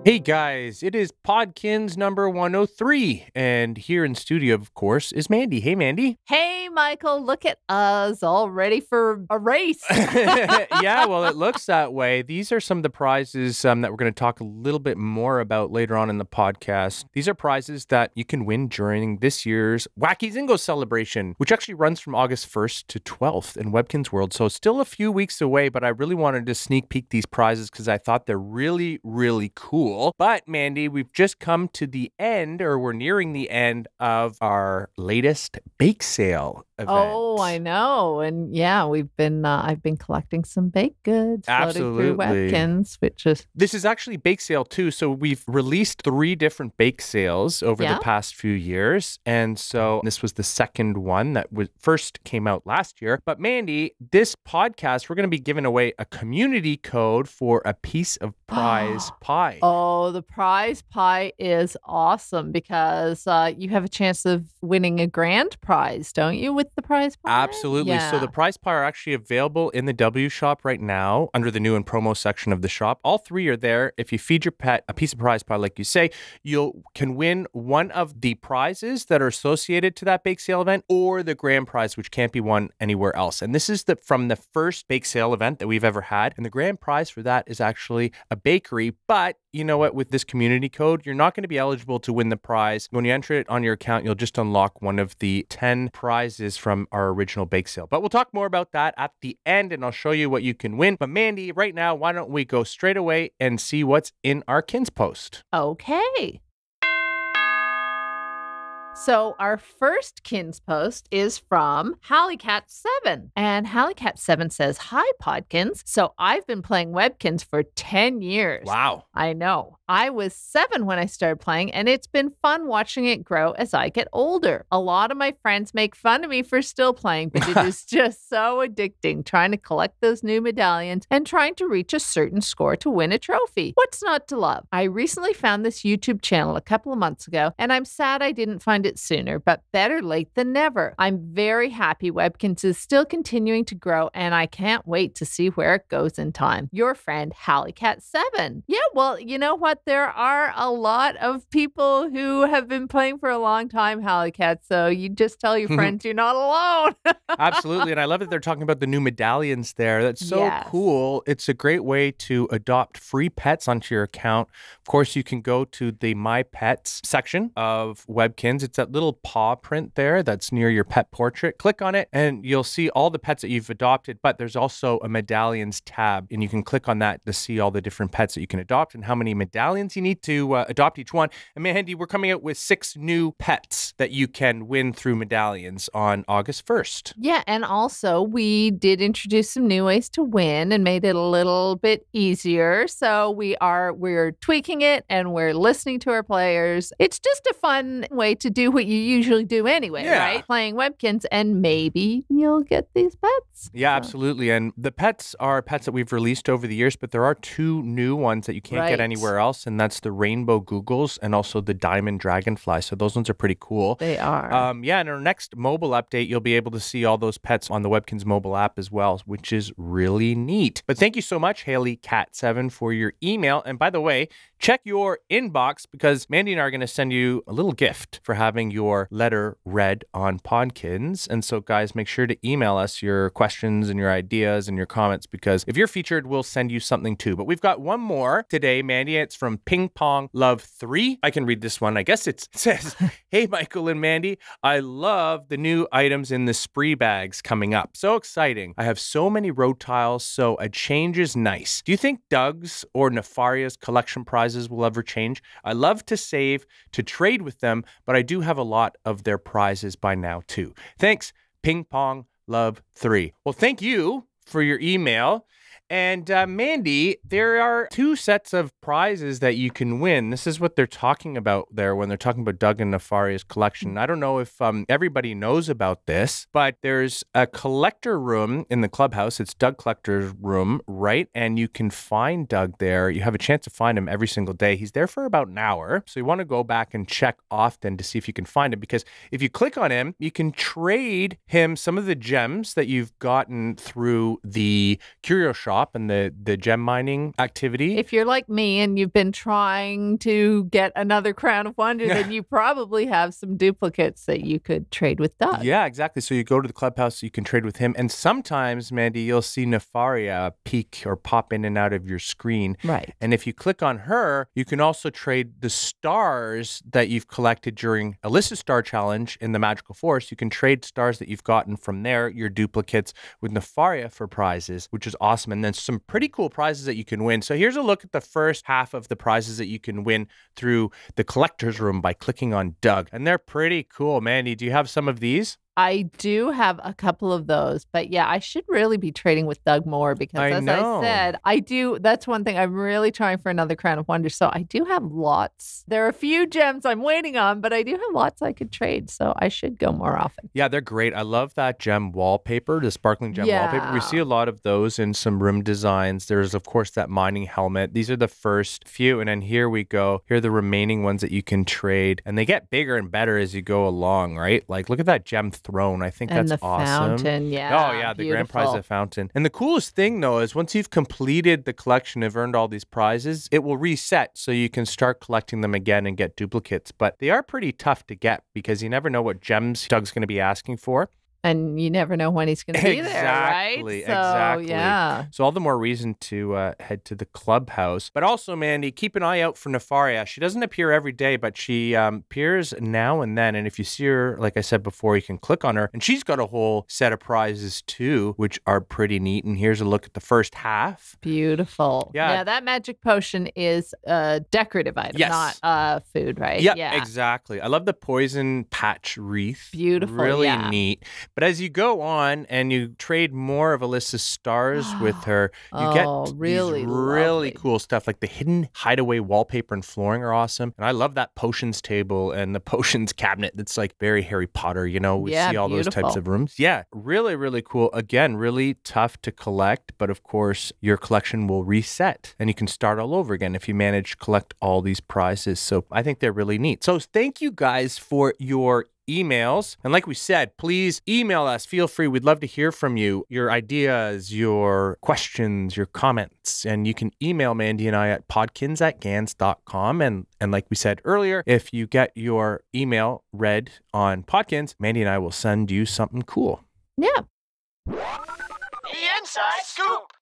Hey guys, it is Podkinz number 103, and here in studio, of course, is Mandy. Hey, Mandy. Hey, Michael, look at us all ready for a race. Yeah, well, it looks that way. These are some of the prizes that we're going to talk a little bit more about later on in the podcast. These are prizes that you can win during this year's Wacky Zingoz Celebration, which actually runs from August 1st to 12th in Webkinz World. So still a few weeks away, but I really wanted to sneak peek these prizes because I thought they're really, really cool. But Mandy, we've just come to the end, or we're nearing the end of our latest bake sale event. Oh, I know. And yeah, I've been collecting some baked goods floating through Absolutely. Webkinz, which is This is actually bake sale too. So we've released 3 different bake sales over the past few years. And so this was the second one that first came out last year. But Mandy, this podcast, we're going to be giving away a community code for a piece of prize pie. Oh, the prize pie is awesome because you have a chance of winning a grand prize, don't you, with the prize pie? Absolutely. Yeah. So the prize pie are actually available in the W shop right now under the new and promo section of the shop. All 3 are there. If you feed your pet a piece of prize pie, like you say, you can win one of the prizes that are associated to that bake sale event or the grand prize, which can't be won anywhere else. And this is from the first bake sale event that we've ever had. And the grand prize for that is actually a bakery. But you know what? With this community code, you're not going to be eligible to win the prize. When you enter it on your account, you'll just unlock one of the 10 prizes from our original bake sale. But we'll talk more about that at the end, and I'll show you what you can win. But Mandy, right now, why don't we go straight away and see what's in our KinzPost? Okay. So our first KinzPost is from HalleyCat7. And HalleyCat7 says, "Hi, Podkinz. So I've been playing Webkinz for 10 years. Wow. I know. I was 7 when I started playing, and it's been fun watching it grow as I get older. A lot of my friends make fun of me for still playing, but it is just so addicting trying to collect those new medallions and trying to reach a certain score to win a trophy. What's not to love? I recently found this YouTube channel a couple of months ago, and I'm sad I didn't find it sooner, but better late than never. I'm very happy Webkinz is still continuing to grow, and I can't wait to see where it goes in time. Your friend, HalleyCat7." Yeah, well, you know what? There are a lot of people who have been playing for a long time, HalleyCat, so you just tell your friends you're not alone. Absolutely. And I love that they're talking about the new medallions there. That's so Yes. cool. It's a great way to adopt free pets onto your account. Of course, you can go to the My Pets section of Webkinz. It's that little paw print there that's near your pet portrait. Click on it and you'll see all the pets that you've adopted, but there's also a medallions tab, and you can click on that to see all the different pets that you can adopt and how many medallions you need to adopt each one. And Mandy, we're coming out with 6 new pets that you can win through medallions on August 1st. Yeah, and also we did introduce some new ways to win and made it a little bit easier. So we're tweaking it and we're listening to our players. It's just a fun way to do what you usually do anyway, right? Playing Webkinz, and maybe you'll get these pets. Yeah, absolutely. And the pets are pets that we've released over the years, but there are 2 new ones that you can't get anywhere else, and that's the rainbow googles and also the diamond dragonfly. So those ones are pretty cool. They are. Yeah, in our next mobile update, you'll be able to see all those pets on the Webkinz mobile app as well, which is really neat. But thank you so much, HalleyCat7, for your email. And by the way, check your inbox because Mandy and I are going to send you a little gift for having your letter read on Podkinz. And so, guys, make sure to email us your questions and your ideas and your comments, because if you're featured, we'll send you something too. But we've got one more today, Mandy. It's from Ping Pong Love 3. I can read this one. I guess it says, "Hey, Michael and Mandy, I love the new items in the spree bags coming up. So exciting. I have so many road tiles, so a change is nice. Do you think Doug's or Nefaria's collection prizes will ever change? I love to save to trade with them, but I do have a lot of their prizes by now too. Thanks, Ping Pong Love 3. Well, thank you for your email. And Mandy, there are 2 sets of prizes that you can win. This is what they're talking about there when they're talking about Doug and Nefaria's collection. I don't know if everybody knows about this, but there's a collector room in the clubhouse. It's Doug Collector's room, right? And you can find Doug there. You have a chance to find him every single day. He's there for about an hour. So you want to go back and check often to see if you can find him, because if you click on him, you can trade him some of the gems that you've gotten through the curio shop shop and the gem mining activity. If you're like me and you've been trying to get another Crown of Wonder, then you probably have some duplicates that you could trade with Doug. Yeah, exactly. So you go to the clubhouse, you can trade with him. And sometimes, Mandy, you'll see Nefaria peek or pop in and out of your screen. Right. And if you click on her, you can also trade the stars that you've collected during Alyssa's Star Challenge in the Magical Forest. You can trade stars that you've gotten from there, your duplicates, with Nefaria for prizes, which is awesome. And then some pretty cool prizes that you can win. So here's a look at the first half of the prizes that you can win through the collector's room by clicking on Doug. And they're pretty cool. Mandy, do you have some of these? I do have a couple of those, but yeah, I should really be trading with Doug more because I said, that's one thing. I'm really trying for another Crown of Wonder. So I do have lots. There are a few gems I'm waiting on, but I do have lots I could trade. So I should go more often. Yeah, they're great. I love that gem wallpaper, the sparkling gem wallpaper. We see a lot of those in some room designs. There's, of course, that mining helmet. These are the first few. And then here we go. Here are the remaining ones that you can trade. And they get bigger and better as you go along, right? Like, look at that gem throne. I think that's awesome. Fountain, yeah. Oh, yeah, the grand prize of fountain. And the coolest thing, though, is once you've completed the collection, have earned all these prizes, it will reset so you can start collecting them again and get duplicates. But they are pretty tough to get because you never know what gems Doug's going to be asking for. And you never know when he's going to be there, right? Exactly. Yeah. So all the more reason to head to the clubhouse. But also, Mandy, keep an eye out for Nefaria. She doesn't appear every day, but she appears now and then. And if you see her, like I said before, you can click on her. And she's got a whole set of prizes too, which are pretty neat. And here's a look at the first half. Beautiful. Yeah, that magic potion is a decorative item, not food, right? Yep, yeah, exactly. I love the poison patch wreath. Beautiful. Really neat. But as you go on and you trade more of Alyssa's stars with her, you get really cool stuff like the hidden hideaway wallpaper and flooring are awesome. And I love that potions table and the potions cabinet that's like very Harry Potter, you know, we see all those types of rooms. Yeah, really, really cool. Again, really tough to collect, but of course your collection will reset and you can start all over again if you manage to collect all these prizes. So I think they're really neat. So thank you guys for your emails. And like we said, please email us. Feel free. We'd love to hear from you, your ideas, your questions, your comments. And you can email Mandy and I at podkinz@gans.com. And like we said earlier, if you get your email read on Podkinz, Mandy and I will send you something cool. Yeah. The Inside Scoop.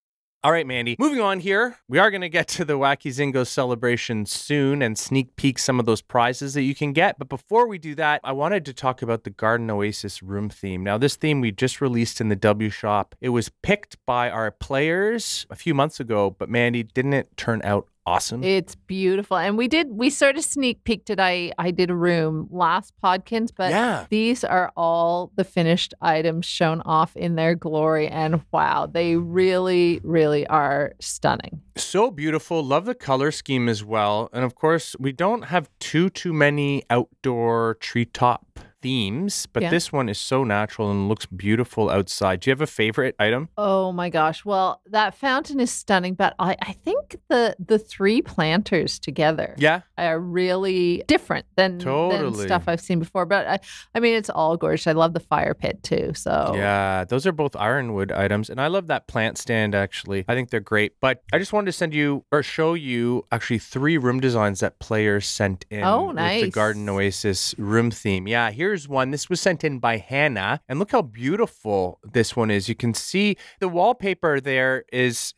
All right, Mandy, moving on here. We are going to get to the Wacky Zingoz Celebration soon and sneak peek some of those prizes that you can get. But before we do that, I wanted to talk about the Garden Oasis room theme. Now, this theme we just released in the W Shop. It was picked by our players a few months ago, but Mandy, didn't it turn out awesome? It's beautiful. And we sort of sneak peeked it. I did a room last Podkinz, but these are all the finished items shown off in their glory. And wow, they really, really are stunning. So beautiful. Love the color scheme as well. And of course, we don't have too many outdoor treetop themes, but this one is so natural and looks beautiful outside. Do you have a favorite item? Oh my gosh. Well, that fountain is stunning, but I think the three planters together are really different than stuff I've seen before. But I mean, it's all gorgeous. I love the fire pit too. So yeah, those are both ironwood items. And I love that plant stand, actually. I think they're great. But I just wanted to send you or show you actually 3 room designs that players sent in with the Garden Oasis room theme. Yeah, here's one. This was sent in by Hannah. And look how beautiful this one is. You can see the wallpaper there it's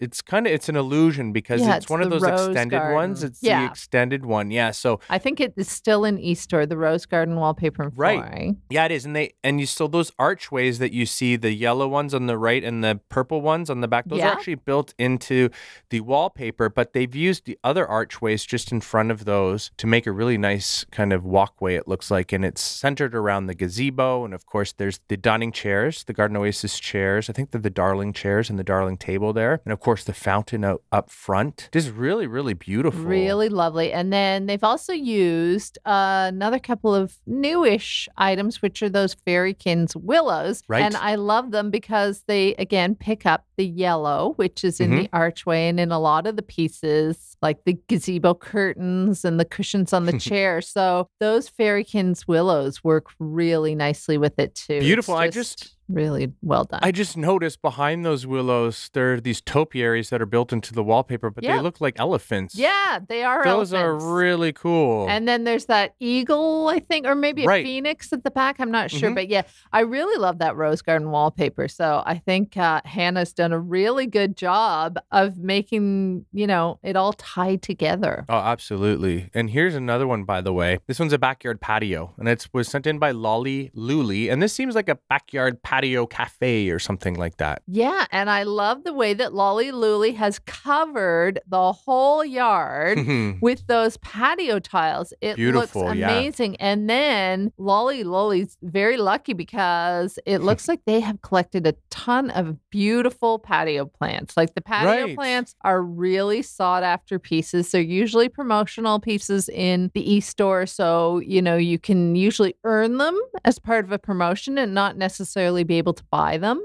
an illusion because it's one of those extended ones. It's the extended one. Yeah. So I think it is still in Eastore, the rose garden wallpaper and flooring. Right. Yeah, it is. And you still those archways that you see, the yellow ones on the right and the purple ones on the back, those are actually built into the wallpaper, but they've used the other archways just in front of those to make a really nice kind of walkway, it looks like. And it's centered around the gazebo. And of course, there's the dining chairs, the Garden Oasis chairs. I think they're the Darling chairs and the Darling table there. And of course, the fountain up front. Just really, really beautiful. Really lovely. And then they've also used another couple of newish items, which are those Fairykins willows. Right. And I love them because they, again, pick up the yellow, which is in the archway and in a lot of the pieces, like the gazebo curtains and the cushions on the chair. So those Fairykins willows work really nicely with it too. Beautiful. I just really well done. I just noticed behind those willows, there are these topiaries that are built into the wallpaper, but they look like elephants. Yeah, they are Those elephants. are really cool. And then there's that eagle, I think, or maybe a phoenix at the back. I'm not sure. But yeah, I really love that rose garden wallpaper. So I think Hannah's done a really good job of making, it all tie together. Oh, absolutely. And here's another one, by the way. This one's a backyard patio, and it was sent in by Lolly Luli. And this seems like a backyard patio cafe or something like that. Yeah, and I love the way that Lolly Luli has covered the whole yard with those patio tiles. It Beautiful, looks amazing. Yeah. And then Luli's very lucky because it looks like they have collected a ton of beautiful patio plants. Like the patio plants are really sought after pieces. They're usually promotional pieces in the e-store. So, you can usually earn them as part of a promotion and not necessarily be able to buy them.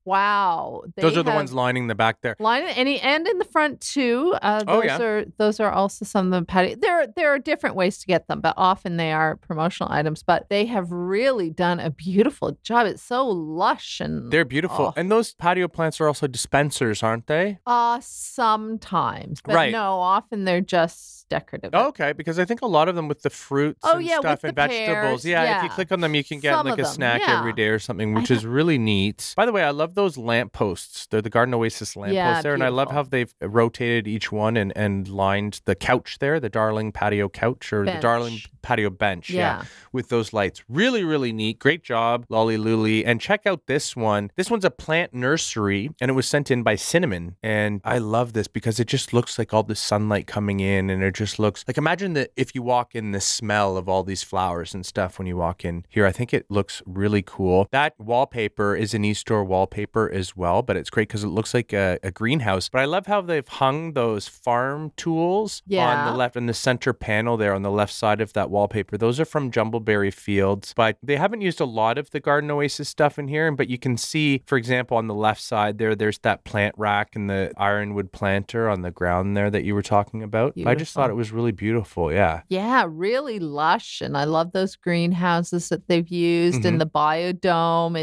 Wow. Those are the ones lining the back there. And in the front too. Those are also some of the patio. There are different ways to get them, but often they are promotional items. But they have really done a beautiful job. It's so lush and they're beautiful. And those patio plants are also dispensers, aren't they? Sometimes. But no, often they're just decorative. Okay, because I think a lot of them with the fruits and stuff and vegetables. If you click on them, you can get like a snack every day or something, which is really neat. By the way, I love those lampposts. They're the Garden Oasis lampposts there. And I love how they've rotated each one and lined the couch there, the Darling patio couch or the Darling patio bench. Yeah. With those lights. Really, really neat. Great job, Lolly Luli. And check out this one. This one's a plant nursery and it was sent in by Cinnamon. And I love this because it just looks like all the sunlight coming in and it just looks like, imagine that if you walk in, the smell of all these flowers and stuff when you walk in here. I think it looks really cool. That wallpaper is an e-store wallpaper as well, but it's great because it looks like a greenhouse. But I love how they've hung those farm tools on the left and the center panel there on the left side of that wallpaper. Those are from Jumbleberry Fields, but they haven't used a lot of the Garden Oasis stuff in here. But you can see, for example, on the left side there's that plant rack and the ironwood planter on the ground there that you were talking about. I just thought it was really beautiful. Yeah. Yeah, really lush. And I love those greenhouses that they've used and the biodome.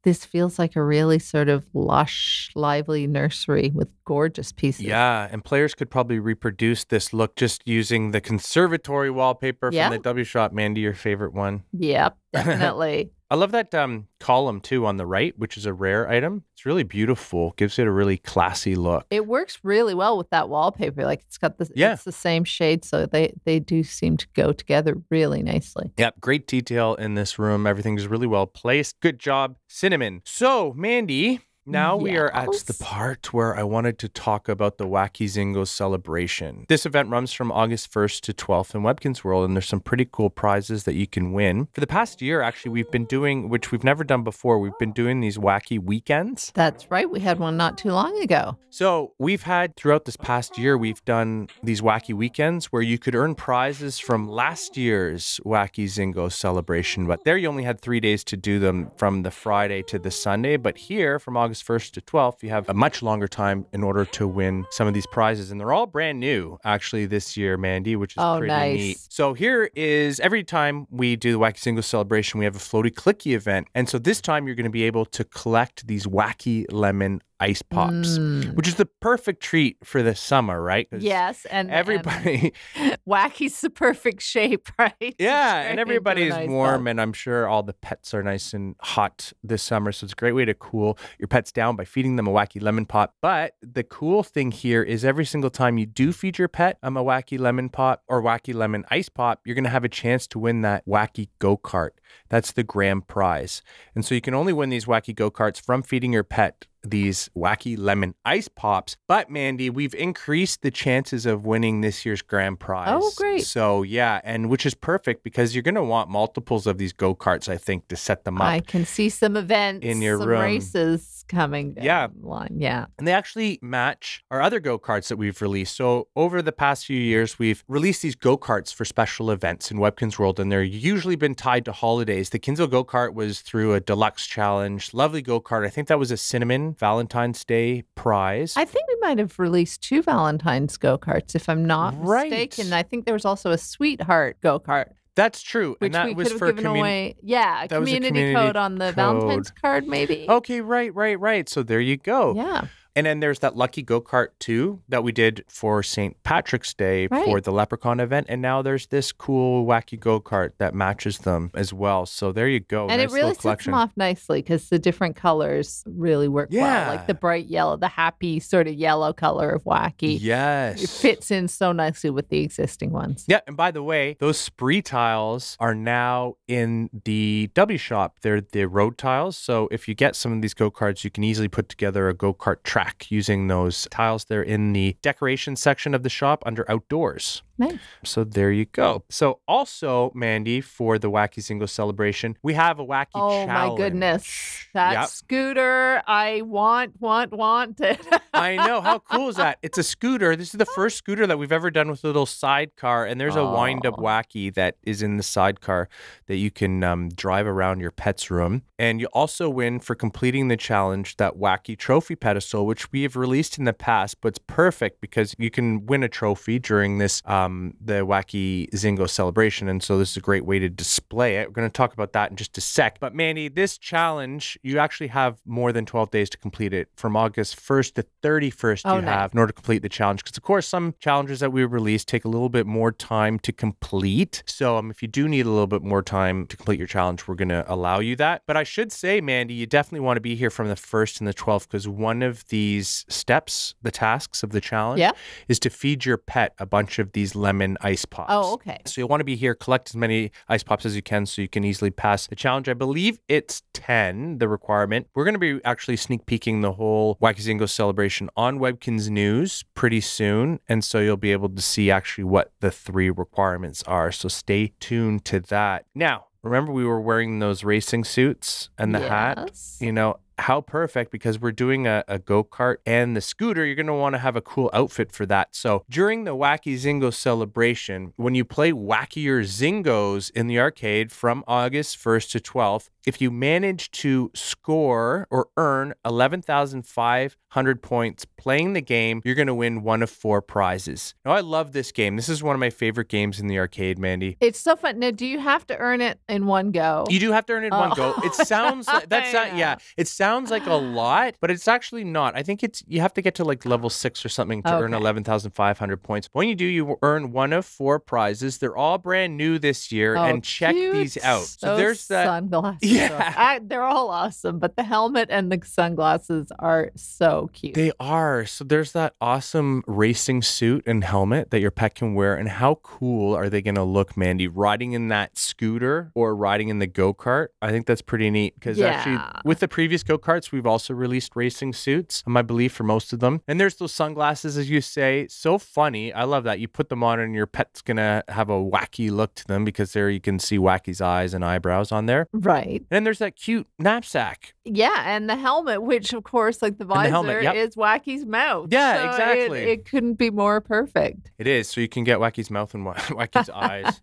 This feels like a really sort of lush, lively nursery with gorgeous pieces. Yeah, and players could probably reproduce this look just using the conservatory wallpaper from the W Shop. Mandy, your favorite one? Yep, definitely. I love that column too on the right, which is a rare item. It's really beautiful. Gives it a really classy look. It works really well with that wallpaper. Like it's got it's the same shade, so they do seem to go together really nicely. Yep, great detail in this room. Everything's really well placed. Good job, Cinnamon. So, Mandy, now we are at the part where I wanted to talk about the Wacky Zingoz Celebration. This event runs from August 1st to 12th in Webkinz World, and there's some pretty cool prizes that you can win. For the past year, actually, we've been doing, which we've never done before, we've been doing these Wacky Weekends. That's right. We had one not too long ago. So we've had, throughout this past year, we've done these Wacky Weekends where you could earn prizes from last year's Wacky Zingoz Celebration. But there you only had 3 days to do them from the Friday to the Sunday. But here, from August 1st to 12th, you have a much longer time in order to win some of these prizes. And they're all brand new, actually, this year, Mandy, which is pretty neat. So here is, every time we do the Wacky Zingoz Celebration, we have a Floaty Clicky event. And so this time you're going to be able to collect these Wacky Lemon ice pops, which is the perfect treat for the summer, right? Yes, and everybody Wacky's the perfect shape, right? Yeah, and everybody's warm, and I'm sure all the pets are nice and hot this summer, so it's a great way to cool your pets down by feeding them a Wacky Lemon Pop. But the cool thing here is every single time you do feed your pet a Wacky Lemon Pop or Wacky Lemon Ice Pop, you're going to have a chance to win that Wacky Go-Kart. That's the grand prize. And so you can only win these Wacky Go-Karts from feeding your pet these Wacky Lemon Ice Pops. But Mandy, we've increased the chances of winning this year's grand prize. Oh, great. So yeah, and which is perfect because you're going to want multiples of these go-karts, I think, to set them up. I can see some events, in your some room. Races coming down the line. Yeah. And they actually match our other go-karts that we've released. So over the past few years, we've released these go-karts for special events in Webkinz World, and they're usually been tied to holidays. The Kinzo go-kart was through a deluxe challenge. Lovely go-kart. I think that was a Cinnamon Valentine's Day prize. I think we might have released 2 Valentine's go-karts, if I'm not mistaken. I think there was also a Sweetheart go-kart. That's true. Which and that we was could have for given away. Yeah, a that was a community code on the code. Valentine's card, maybe. Okay, right. So there you go. Yeah. And then there's that lucky go-kart too that we did for St. Patrick's Day for the Leprechaun event. And now there's this cool wacky go-kart that matches them as well. So there you go. And nice it really little sets collection. them off nicely because the different colors really work well. Like the bright yellow, the happy sort of yellow color of wacky. Yes. It fits in so nicely with the existing ones. Yeah. And by the way, those spree tiles are now in the W shop. They're the road tiles. So if you get some of these go-karts, you can easily put together a go-kart track using those tiles. They're in the decoration section of the shop under outdoors. Nice. So there you go. So also, Mandy, for the Wacky Zingoz celebration, we have a wacky challenge. Oh my goodness. That scooter, I want it. I know. How cool is that? It's a scooter. This is the first scooter that we've ever done with a little sidecar. And there's a wind-up wacky that is in the sidecar that you can drive around your pet's room. And you also win for completing the challenge that wacky trophy pedestal, which we have released in the past, but it's perfect because you can win a trophy during this the Wacky Zingoz celebration. And so this is a great way to display it. We're going to talk about that in just a sec. But Mandy, this challenge, you actually have more than 12 days to complete it. From August 1st to 31st, have in order to complete the challenge. Because of course, some challenges that we release take a little bit more time to complete. So if you do need a little bit more time to complete your challenge, we're going to allow you that. But I should say, Mandy, you definitely want to be here from the 1st and the 12th because one of these steps, the tasks of the challenge, is to feed your pet a bunch of these lemon ice pops. Oh, okay. So you'll want to be here, collect as many ice pops as you can so you can easily pass the challenge. I believe it's 10, the requirement. We're going to be actually sneak peeking the whole Wacky Zingoz celebration on Webkinz News pretty soon. And so you'll be able to see actually what the 3 requirements are. So stay tuned to that. Now, remember we were wearing those racing suits and the hat? You know, how perfect, because we're doing a go-kart and the scooter, you're going to want to have a cool outfit for that. So during the Wacky Zingoz celebration, when you play Wackier Zingos in the arcade from August 1st to 12th, if you manage to score or earn 11,500 points playing the game, you're going to win one of 4 prizes. Now, I love this game. This is one of my favorite games in the arcade, Mandy. It's so fun. Now, do you have to earn it in one go? You do have to earn it in one go. It sounds like it sounds like a lot, but it's actually not. I think you have to get to like level 6 or something to earn 11,500 points. When you do, you earn one of 4 prizes. They're all brand new this year, and check these out. So there's that sunglasses. Yeah, they're all awesome, but the helmet and the sunglasses are so cute. They are. So there's that awesome racing suit and helmet that your pet can wear. And how cool are they going to look, Mandy, riding in that scooter or riding in the go-kart? I think that's pretty neat because actually with the previous go-karts, we've also released racing suits, I believe, for most of them. And there's those sunglasses, as you say, so funny. I love that. You put them on and your pet's going to have a wacky look to them because there you can see Wacky's eyes and eyebrows on there. Right. And then there's that cute knapsack. Yeah, and the helmet, which of course, like the visor, is Wacky's mouth. Yeah, so exactly. It couldn't be more perfect. It is. So you can get Wacky's mouth and Wacky's eyes.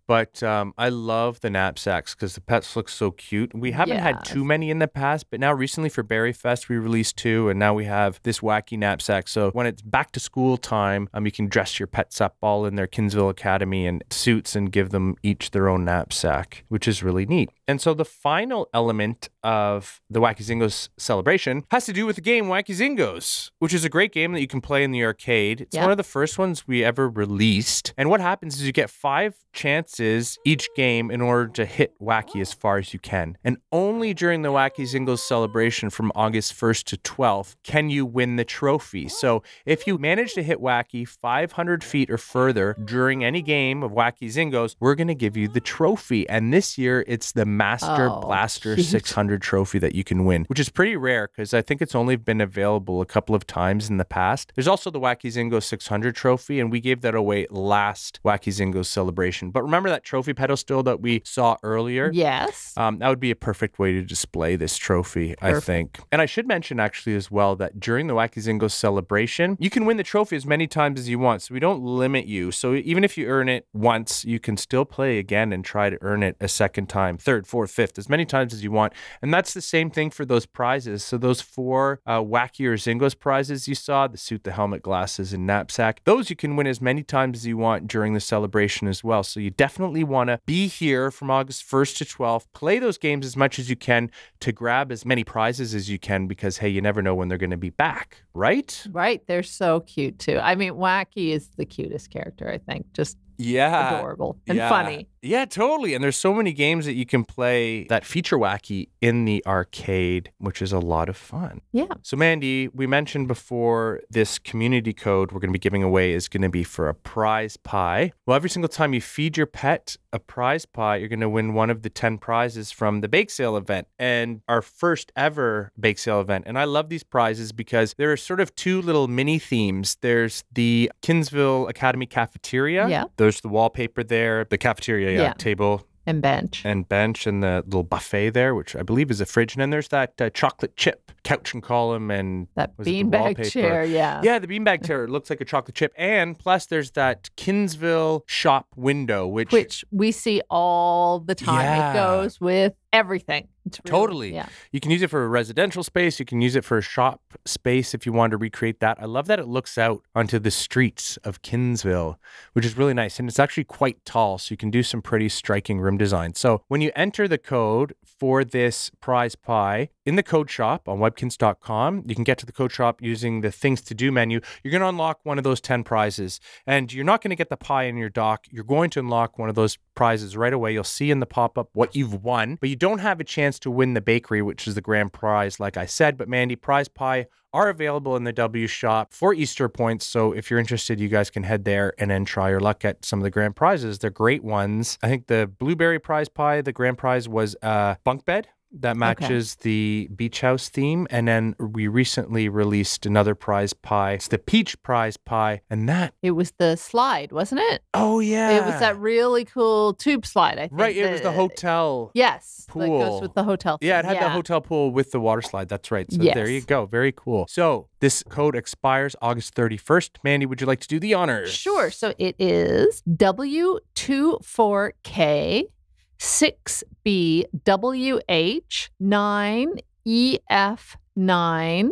But I love the knapsacks because the pets look so cute. We haven't had too many in the past, but now recently for Berry Fest, we released 2, and now we have this wacky knapsack. So when it's back to school time, you can dress your pets up all in their Kinsville Academy and suits and give them each their own knapsack, which is really neat. And so the final element of the Wacky Zingoz celebration has to do with the game Wacky Zingoz, which is a great game that you can play in the arcade. It's one of the first ones we ever released. And what happens is you get 5 chances each game in order to hit Wacky as far as you can. And only during the Wacky Zingoz celebration from August 1st to 12th can you win the trophy. So if you manage to hit Wacky 500 feet or further during any game of Wacky Zingoz, we're going to give you the trophy. And this year, it's the Master Blaster 600 trophy that you can win, which is pretty rare because I think it's only been available a couple of times in the past. There's also the Wacky Zingoz 600 trophy, and we gave that away last Wacky Zingoz celebration. But remember that trophy pedestal that we saw earlier? Yes. That would be a perfect way to display this trophy, I think. And I should mention actually as well that during the Wacky Zingoz celebration, you can win the trophy as many times as you want. So we don't limit you. So even if you earn it once, you can still play again and try to earn it a second time, third, third, fourth, fifth, as many times as you want. And that's the same thing for those prizes. So those 4 Wacky or Zingos prizes you saw, the suit, the helmet, glasses, and knapsack, those you can win as many times as you want during the celebration as well. So you definitely want to be here from August 1st to 12th. Play those games as much as you can to grab as many prizes as you can because, hey, you never know when they're going to be back, right? Right. They're so cute, too. I mean, Wacky is the cutest character, I think. Just adorable and funny. Yeah, totally. And there's so many games that you can play that feature Wacky in the arcade, which is a lot of fun. Yeah. So, Mandy, we mentioned before this community code we're going to be giving away is going to be for a prize pie. Well, every single time you feed your pet a prize pie, you're going to win one of the 10 prizes from the bake sale event and our first ever bake sale event. And I love these prizes because there are sort of 2 little mini themes. There's the Kinsville Academy cafeteria. Yeah. There's the wallpaper there, the cafeteria table. And bench. And the little buffet there, which I believe is a fridge. And then there's that chocolate chip couch and column and that beanbag chair, yeah. Yeah, the beanbag chair. It looks like a chocolate chip. And plus there's that Kinsville shop window, which we see all the time. Yeah. It goes with everything. It's really, totally. Yeah. You can use it for a residential space. You can use it for a shop space if you want to recreate that. I love that it looks out onto the streets of Kinsville, which is really nice. And it's actually quite tall, so you can do some pretty striking room design. So when you enter the code for this prize pie in the code shop on Webkinz.com, you can get to the code shop using the things to do menu. You're going to unlock one of those 10 prizes. And you're not going to get the pie in your dock. You're going to unlock one of those prizes right away. You'll see in the pop-up what you've won, but you don't have a chance to win the bakery, which is the grand prize, like I said. But Mandy, prize pie are available in the W shop for Easter points. So if you're interested, you guys can head there and then try your luck at some of the grand prizes. They're great ones. I think the blueberry prize pie, the grand prize was a bunk bed that matches the beach house theme. And then we recently released another prize pie. It's the peach prize pie. And that... It was the slide, wasn't it? Oh, yeah. It was that really cool tube slide, I think. Right. It was the hotel Yes. pool. That goes with the hotel theme. Yeah, it had the hotel pool with the water slide. That's right. So there you go. Very cool. So this code expires August 31st. Mandy, would you like to do the honors? Sure. So it is W24K 6BWH 9EF9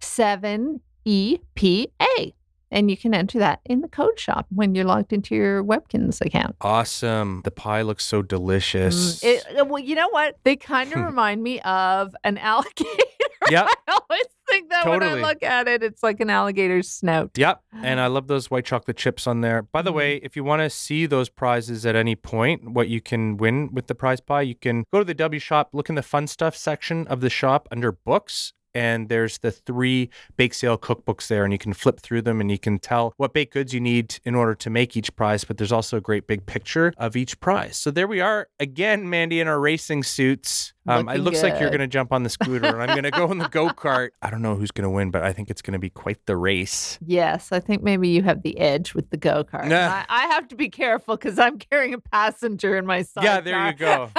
7EPA. And you can enter that in the code shop when you're logged into your Webkinz account. Awesome. The pie looks so delicious. Well, you know what? They kind of remind me of an alligator. Yep. I always think that when I look at it, it's like an alligator's snout. Yep. And I love those white chocolate chips on there. By the way, if you want to see those prizes at any point, what you can win with the prize pie, you can go to the W shop, look in the fun stuff section of the shop under books. And there's the 3 bake sale cookbooks there, and you can flip through them and you can tell what baked goods you need in order to make each prize. But there's also a great big picture of each prize. So there we are again, Mandy, in our racing suits. It looks like you're going to jump on the scooter and I'm going to go in the go-kart. I don't know who's going to win, but I think it's going to be quite the race. Yes, I think maybe you have the edge with the go-kart. I have to be careful because I'm carrying a passenger in my sidecar. Yeah, there you go.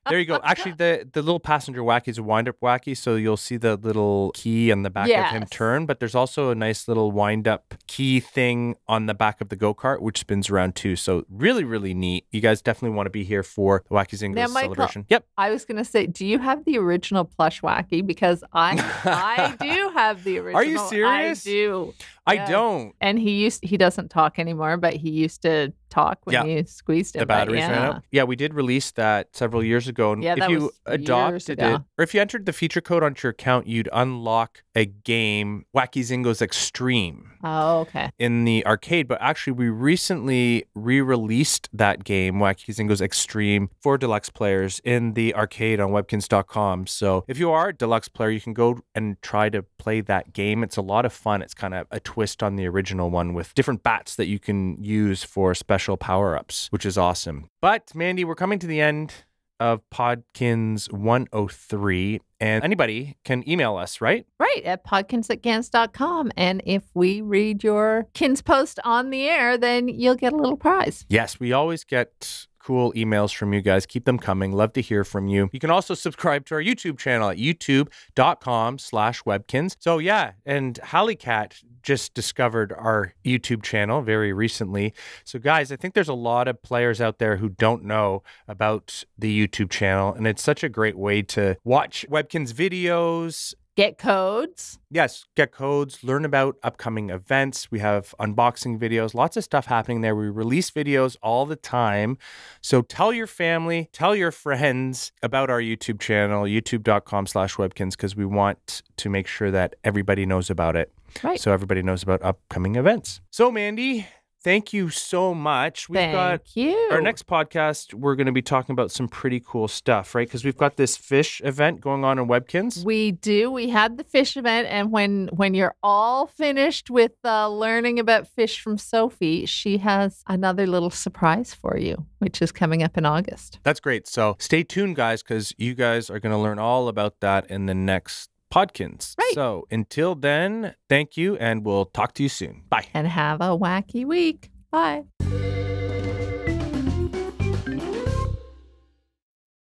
There you go. Actually, the little passenger Wacky is a wind-up Wacky, so you'll see the little key on the back of him turn, but there's also a nice little wind-up key thing on the back of the go-kart, which spins around too. So really, really neat. You guys definitely want to be here for the Wacky Zingoz Celebration. Yep. I was going to say, do you have the original plush Wacky? Because I do have the original. Are you serious? I do. I don't. And he doesn't talk anymore, but he used to talk when you squeezed it. The batteries ran out. Yeah, we did release that several years ago. And if you adopted it, or if you entered the feature code onto your account, you'd unlock a game, Wacky Zingoz Extreme. Oh, okay. In the arcade. But actually, we recently re-released that game, Wacky Zingoz Extreme, for deluxe players in the arcade on Webkinz.com. So if you are a deluxe player, you can go and try to play that game. It's a lot of fun. It's kind of a twist on the original one with different bats that you can use for special power-ups, which is awesome. But Mandy, we're coming to the end of Podkinz 103, and anybody can email us, right? Right, at podkinz@gans.com. And if we read your KinzPost on the air, then you'll get a little prize. Yes, we always get cool emails from you guys. Keep them coming. Love to hear from you. You can also subscribe to our YouTube channel at youtube.com/Webkinz. So yeah, and Hallie Cat just discovered our YouTube channel very recently. So guys, I think there's a lot of players out there who don't know about the YouTube channel, and it's such a great way to watch Webkinz videos. Get codes. Yes, get codes, learn about upcoming events. We have unboxing videos, lots of stuff happening there. We release videos all the time. So tell your family, tell your friends about our YouTube channel, youtube.com/Webkinz, because we want to make sure that everybody knows about it. Right. So everybody knows about upcoming events. So Mandy, thank you so much. Thank you. Our next podcast, we're going to be talking about some pretty cool stuff, right? Because we've got this fish event going on in Webkinz. We do. We had the fish event, and when you're all finished with learning about fish from Sophie, she has another little surprise for you, which is coming up in August. That's great. So stay tuned, guys, because you guys are going to learn all about that in the next Podkinz. Right. So until then, thank you, and we'll talk to you soon. Bye. And have a wacky week. Bye.